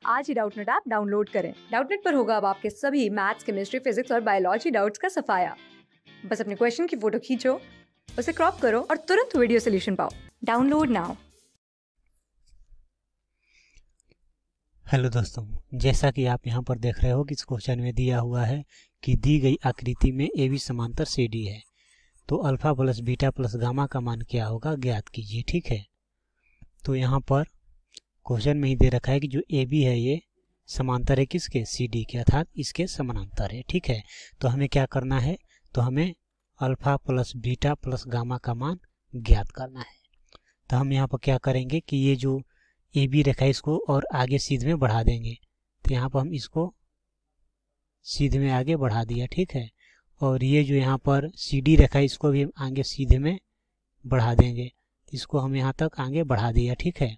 आज ही Doubtnut app download करें। Doubtnut पर होगा अब आपके सभी मैथ्स, केमिस्ट्री, फिजिक्स और बायोलॉजी डाउट्स का सफाया। बस अपने क्वेश्चन की फोटो खींचो, उसे क्रॉप करो और तुरंत वीडियो सोल्यूशन पाओ। Download now. हेलो दोस्तों, जैसा कि आप यहाँ पर देख रहे हो कि इस क्वेश्चन में दिया हुआ है कि दी गई आकृति में ए बी समांतर सी डी है, तो alpha plus beta plus gamma का मान क्या होगा ज्ञात कीजिए। ठीक है, तो यहाँ पर क्वेश्चन में ही दे रखा है कि जो ए बी है ये समांतर है किसके, सी डी के, अर्थात इसके समानांतर है। ठीक है, तो हमें क्या करना है, तो हमें alpha plus beta plus gamma का मान ज्ञात करना है। तो हम यहाँ पर क्या करेंगे कि ये जो ए बी रेखा इसको और आगे सीध में बढ़ा देंगे। तो यहाँ पर हम इसको सीध में आगे बढ़ा दिया। ठीक है, और ये जो यहाँ पर सी डी रेखा इसको भी हम आगे सीधे में बढ़ा देंगे। इसको हम यहाँ तक आगे बढ़ा दिया। ठीक है,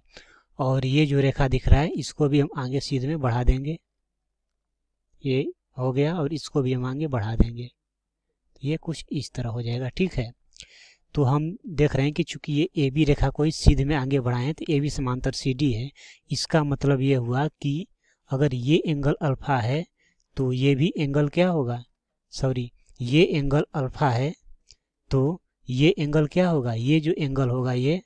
और ये जो रेखा दिख रहा है इसको भी हम आगे सीधे में बढ़ा देंगे। ये हो गया, और इसको भी हम आगे बढ़ा देंगे। ये कुछ इस तरह हो जाएगा। ठीक है, तो हम देख रहे हैं कि चूंकि ये ए बी रेखा को सीधे में आगे बढ़ाए हैं तो ए बी समांतर सी डी है। इसका मतलब ये हुआ कि अगर ये एंगल अल्फा है तो ये भी एंगल क्या होगा, सॉरी, ये एंगल अल्फा है तो ये एंगल क्या होगा, ये जो एंगल होगा ये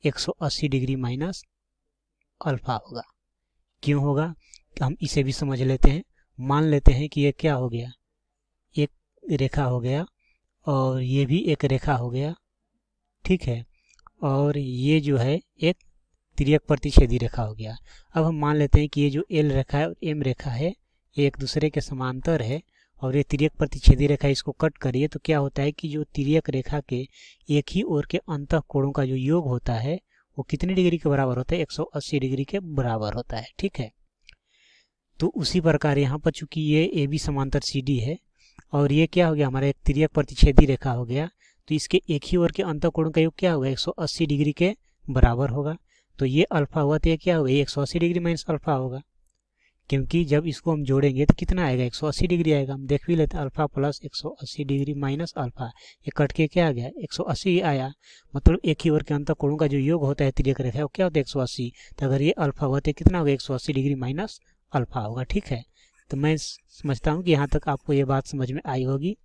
180 डिग्री माइनस अल्फा होगा। क्यों होगा, हम इसे भी समझ लेते हैं। मान लेते हैं कि ये क्या हो गया, एक रेखा हो गया और ये भी एक रेखा हो गया। ठीक है, और ये जो है एक तिर्यक प्रतिच्छेदी रेखा हो गया। अब हम मान लेते हैं कि ये जो एल रेखा है और एम रेखा है ये एक दूसरे के समांतर है और ये तिर्यक प्रतिच्छेदी रेखा इसको कट करिए तो क्या होता है कि जो तिर्यक रेखा के एक ही ओर के अंतः कोणों का जो योग होता है वो कितने डिग्री के बराबर होता है, 180 डिग्री के बराबर होता है। ठीक है, तो उसी प्रकार यहाँ पर चूंकि ये ए बी समांतर सी डी है और ये क्या हो गया हमारा एक तिर्यक प्रतिच्छेदी रेखा हो गया, तो इसके एक ही ओर के अंतःकोण का योग क्या होगा, 180 डिग्री के बराबर होगा। तो ये अल्फा हुआ तो ये क्या होगा, 180 डिग्री माइनस अल्फा होगा, क्योंकि जब इसको हम जोड़ेंगे तो कितना आएगा, 180 डिग्री आएगा। हम देख भी लेते हैं, alpha plus 180 degree minus alpha, ये कट के क्या आ गया, 180 आया। मतलब एक ही ओर के अंतःकोणों का जो योग होता है तिर्यक रेखा वो क्या होता है, 180। तो अगर ये अल्फा हुआ तो कितना होगा, 180 डिग्री माइनस अल्फा होगा। ठीक है, तो मैं समझता हूँ कि यहाँ तक आपको ये बात समझ में आई होगी।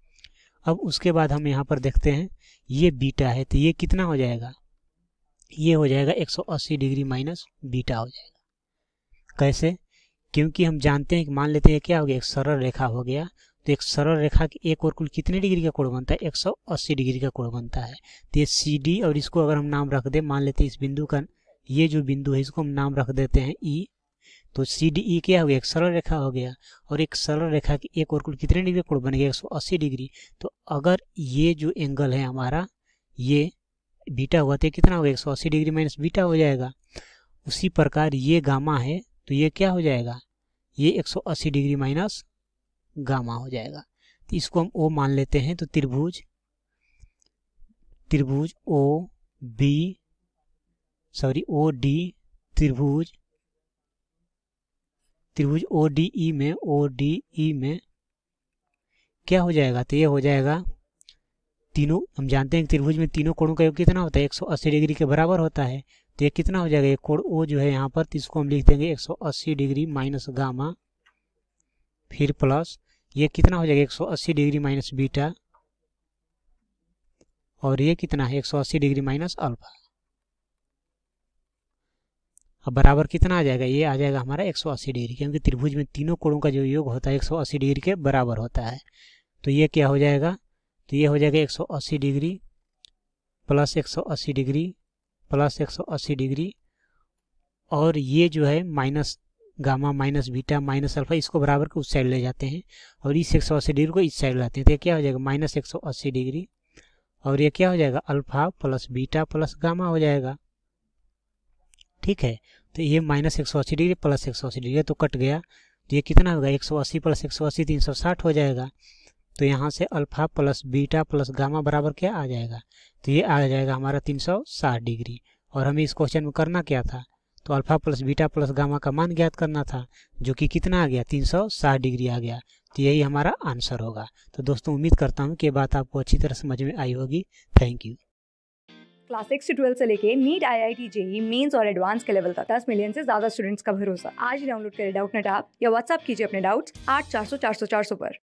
अब उसके बाद हम यहाँ पर देखते हैं ये बीटा है तो ये कितना हो जाएगा, ये हो जाएगा 180 डिग्री माइनस बीटा हो जाएगा। कैसे, क्योंकि हम जानते हैं कि मान लेते हैं क्या हो गया, एक सरल रेखा हो गया तो एक सरल रेखा के एक और कुल कितने डिग्री का कोण बनता है, 180 डिग्री का कोण बनता है। तो ये सी डी और इसको अगर हम नाम रख दे, मान लेते हैं इस बिंदु का ये जो बिंदु है इसको हम नाम रख देते हैं ई, तो सी डी ई क्या हो गया, एक सरल रेखा हो गया और एक सरल रेखा की एक और कुल कितने डिग्री का कोण बन गया, 180 डिग्री। तो अगर ये जो एंगल है हमारा ये बीटा हुआ तो कितना होगा, 180 डिग्री माइनस बीटा हो जाएगा। उसी प्रकार ये गामा है तो ये क्या हो जाएगा, ये 180 डिग्री माइनस गामा हो जाएगा। तो इसको हम ओ मान लेते हैं। तो त्रिभुज ओ डी त्रिभुज ओ डी ई में क्या हो जाएगा, तो ये हो जाएगा तीनों, हम जानते हैं कि त्रिभुज में तीनों कोणों का योग कितना होता है, 180 डिग्री के बराबर होता है। तो ये कितना हो जाएगा, ये कोण ओ जो है यहाँ पर, तो इसको हम लिख देंगे 180 डिग्री माइनस गामा, फिर प्लस ये कितना हो जाएगा, 180 डिग्री माइनस बीटा, और ये कितना है, 180 डिग्री माइनस अल्फा। अब बराबर कितना आ जाएगा, ये आ जाएगा हमारा 180 डिग्री, क्योंकि त्रिभुज में तीनों कोणों का जो योग होता है 180 डिग्री के बराबर होता है। तो ये क्या हो जाएगा, तो ये हो जाएगा 180 degree plus 180 degree plus 180 degree, और ये जो है minus gamma minus beta minus alpha, इसको बराबर को उस साइड ले जाते हैं और इस 180 डिग्री को इस साइड लाते हैं। तो ये क्या हो जाएगा, माइनस 180 डिग्री, और ये क्या हो जाएगा, alpha plus beta plus gamma हो जाएगा। ठीक है, तो ये माइनस 180 डिग्री प्लस 180 डिग्री तो कट गया, तो ये कितना होगा, 180 प्लस 180 360 हो जाएगा। तो यहाँ से alpha plus beta plus gamma बराबर क्या आ जाएगा, तो ये आ जाएगा हमारा 360 डिग्री। और हमें इस क्वेश्चन में करना क्या था, तो alpha plus beta plus gamma का मान ज्ञात करना था, जो कि कितना आ गया, 360 डिग्री आ गया। तो यही हमारा आंसर होगा। तो दोस्तों उम्मीद करता हूँ कि ये बात आपको अच्छी तरह समझ में आई होगी। Thank you. क्लास 6 से 12 से लेके नीट, IIT, JEE मेंस और एडवांस के लेवल तक 10 मिलियन से ज्यादा स्टूडेंट्स का भरोसा। आज ही डाउनलोड करें डाउटनेट ऐप या व्हाट्सएप कीजिए अपने डाउट्स 8400 400 400 पर।